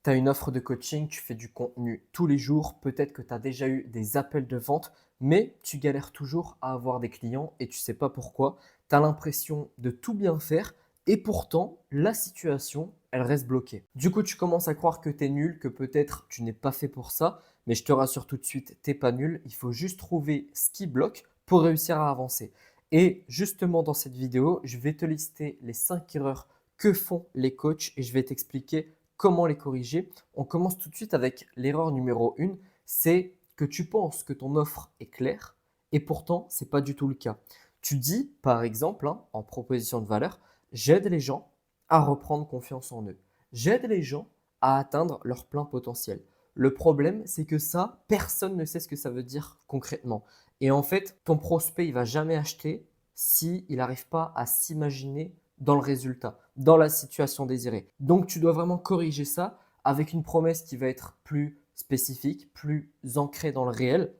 Tu as une offre de coaching, tu fais du contenu tous les jours, peut-être que tu as déjà eu des appels de vente, mais tu galères toujours à avoir des clients et tu ne sais pas pourquoi. Tu as l'impression de tout bien faire et pourtant la situation, elle reste bloquée. Du coup, tu commences à croire que tu es nul, que peut-être tu n'es pas fait pour ça, mais je te rassure tout de suite, tu n'es pas nul. Il faut juste trouver ce qui bloque pour réussir à avancer. Et justement, dans cette vidéo, je vais te lister les 5 erreurs que font les coachs et je vais t'expliquer comment les corriger. On commence tout de suite avec l'erreur numéro 1, c'est que tu penses que ton offre est claire et pourtant, ce n'est pas du tout le cas. Tu dis, par exemple, en proposition de valeur, j'aide les gens à reprendre confiance en eux. J'aide les gens à atteindre leur plein potentiel. Le problème, c'est que ça, personne ne sait ce que ça veut dire concrètement. Et en fait, ton prospect, il va jamais acheter s'il n'arrive pas à s'imaginer dans le résultat, dans la situation désirée. Donc, tu dois vraiment corriger ça avec une promesse qui va être plus spécifique, plus ancrée dans le réel.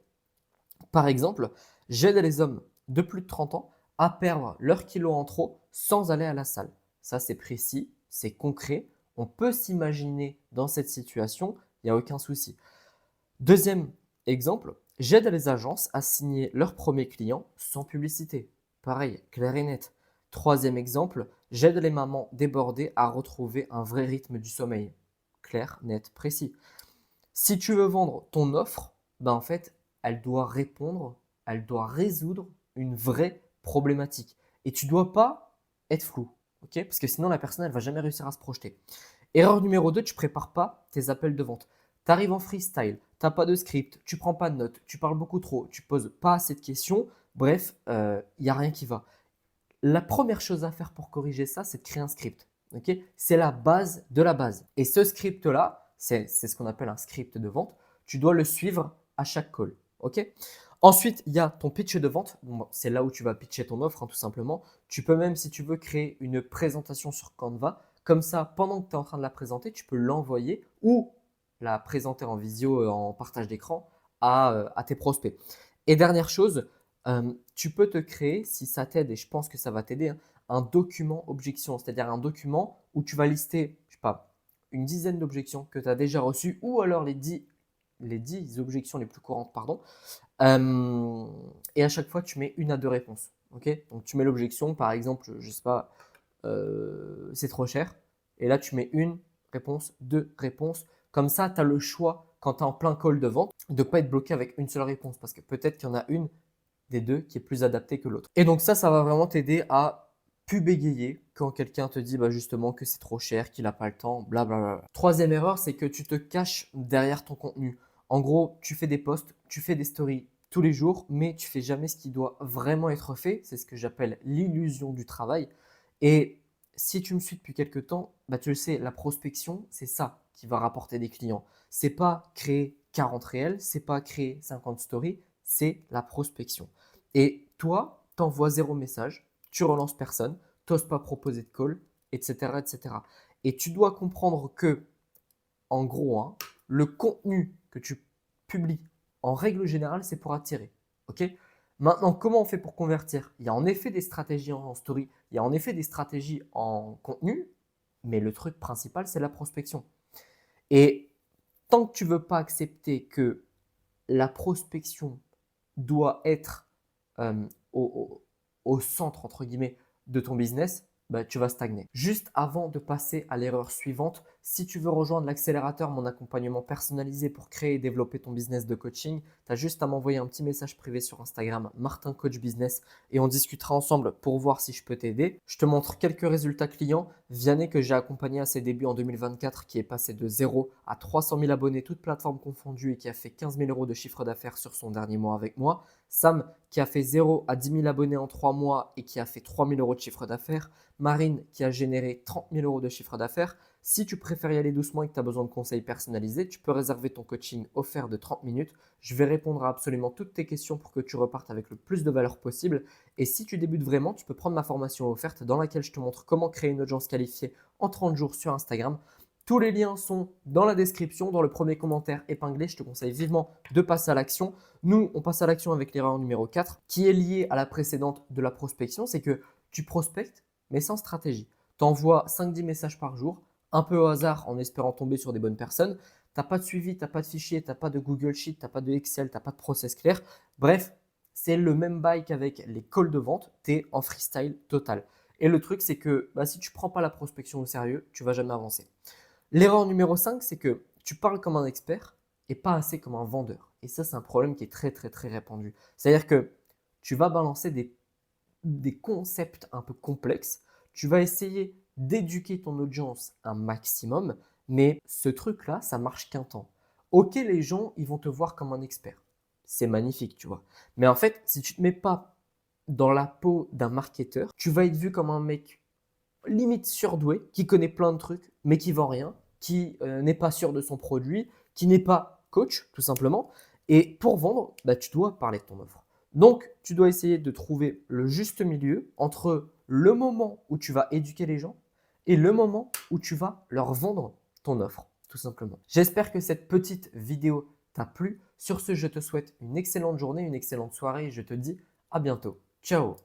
Par exemple, j'aide les hommes de plus de 30 ans à perdre leurs kilos en trop sans aller à la salle. Ça, c'est précis, c'est concret. On peut s'imaginer dans cette situation, il n'y a aucun souci. Deuxième exemple, j'aide les agences à signer leurs premiers clients sans publicité. Pareil, clair et net. Troisième exemple, j'aide les mamans débordées à retrouver un vrai rythme du sommeil. Clair, net, précis. Si tu veux vendre ton offre, ben en fait, elle doit répondre, elle doit résoudre une vraie problématique. Et tu ne dois pas être flou, ok? Parce que sinon, la personne, elle ne va jamais réussir à se projeter. Erreur numéro 2, tu ne prépares pas tes appels de vente. Tu arrives en freestyle, tu n'as pas de script, tu ne prends pas de notes, tu parles beaucoup trop, tu ne poses pas assez de questions. Bref, il n'y a rien qui va. La première chose à faire pour corriger ça, c'est de créer un script. Okay, c'est la base de la base. Et ce script-là, c'est ce qu'on appelle un script de vente. Tu dois le suivre à chaque call. Okay. Ensuite, il y a ton pitch de vente. Bon, c'est là où tu vas pitcher ton offre, tout simplement. Tu peux même, si tu veux, créer une présentation sur Canva. Comme ça, pendant que tu es en train de la présenter, tu peux l'envoyer ou la présenter en visio, en partage d'écran à tes prospects. Et dernière chose, tu peux te créer, si ça t'aide, et je pense que ça va t'aider, un document objection, c'est-à-dire un document où tu vas lister, je sais pas, une dizaine d'objections que tu as déjà reçues ou alors les 10 objections les plus courantes, pardon. Et à chaque fois, tu mets une à deux réponses. Okay, donc, tu mets l'objection, par exemple, je ne sais pas, c'est trop cher. Et là, tu mets une réponse, deux réponses. Comme ça, tu as le choix, quand tu es en plein call de vente, de ne pas être bloqué avec une seule réponse. Parce que peut-être qu'il y en a une des deux qui est plus adaptée que l'autre. Et donc ça va vraiment t'aider à plus bégayer quand quelqu'un te dit justement que c'est trop cher, qu'il n'a pas le temps, blablabla. Troisième erreur, c'est que tu te caches derrière ton contenu. En gros, tu fais des posts, tu fais des stories tous les jours, mais tu fais jamais ce qui doit vraiment être fait. C'est ce que j'appelle l'illusion du travail. Et si tu me suis depuis quelques temps, tu le sais, la prospection, c'est ça qui va rapporter des clients. C'est pas créer 40 réels, c'est pas créer 50 stories, c'est la prospection. Et toi, tu envoies zéro message, tu relances personne, tu n'oses pas proposer de call, etc., etc. Et tu dois comprendre que, en gros, le contenu que tu publies, en règle générale, c'est pour attirer. Ok? Maintenant, comment on fait pour convertir? Il y a en effet des stratégies en story, il y a en effet des stratégies en contenu, mais le truc principal, c'est la prospection. Et tant que tu ne veux pas accepter que la prospection doit être euh, au, au centre, entre guillemets, de ton business, tu vas stagner. Juste avant de passer à l'erreur suivante, si tu veux rejoindre l'accélérateur, mon accompagnement personnalisé pour créer et développer ton business de coaching, tu as juste à m'envoyer un petit message privé sur Instagram, Martin Coach Business, et on discutera ensemble pour voir si je peux t'aider. Je te montre quelques résultats clients. Vianney, que j'ai accompagné à ses débuts en 2024, qui est passé de 0 à 300 000 abonnés, toutes plateformes confondues, et qui a fait 15 000 euros de chiffre d'affaires sur son dernier mois avec moi. Sam, qui a fait 0 à 10 000 abonnés en 3 mois et qui a fait 3 000 euros de chiffre d'affaires. Marine, qui a généré 30 000 euros de chiffre d'affaires. Si tu préfères y aller doucement et que tu as besoin de conseils personnalisés, tu peux réserver ton coaching offert de 30 minutes. Je vais répondre à absolument toutes tes questions pour que tu repartes avec le plus de valeur possible. Et si tu débutes vraiment, tu peux prendre ma formation offerte dans laquelle je te montre comment créer une audience qualifiée en 30 jours sur Instagram. Tous les liens sont dans la description, dans le premier commentaire épinglé. Je te conseille vivement de passer à l'action. Nous, on passe à l'action avec l'erreur numéro 4 qui est liée à la précédente de la prospection. C'est que tu prospectes mais sans stratégie. Tu envoies 5-10 messages par jour. un peu au hasard en espérant tomber sur des bonnes personnes. Tu n'as pas de suivi, tu n'as pas de fichier, tu n'as pas de Google Sheet, tu n'as pas de Excel, tu n'as pas de process clair. Bref, c'est le même bail qu'avec les calls de vente, tu es en freestyle total. Et le truc, c'est que si tu ne prends pas la prospection au sérieux, tu ne vas jamais avancer. L'erreur numéro 5, c'est que tu parles comme un expert et pas assez comme un vendeur. Et ça, c'est un problème qui est très, très, très répandu. C'est-à-dire que tu vas balancer des concepts un peu complexes. Tu vas essayer d'éduquer ton audience un maximum, mais ce truc-là, ça marche qu'un temps. Ok, les gens, ils vont te voir comme un expert. C'est magnifique, tu vois. Mais en fait, si tu ne te mets pas dans la peau d'un marketeur, tu vas être vu comme un mec limite surdoué, qui connaît plein de trucs, mais qui vend rien, qui n'est pas sûr de son produit, qui n'est pas coach, tout simplement. Et pour vendre, tu dois parler de ton offre. Donc, tu dois essayer de trouver le juste milieu entre le moment où tu vas éduquer les gens et le moment où tu vas leur vendre ton offre, tout simplement. J'espère que cette petite vidéo t'a plu. Sur ce, je te souhaite une excellente journée, une excellente soirée et je te dis à bientôt. Ciao!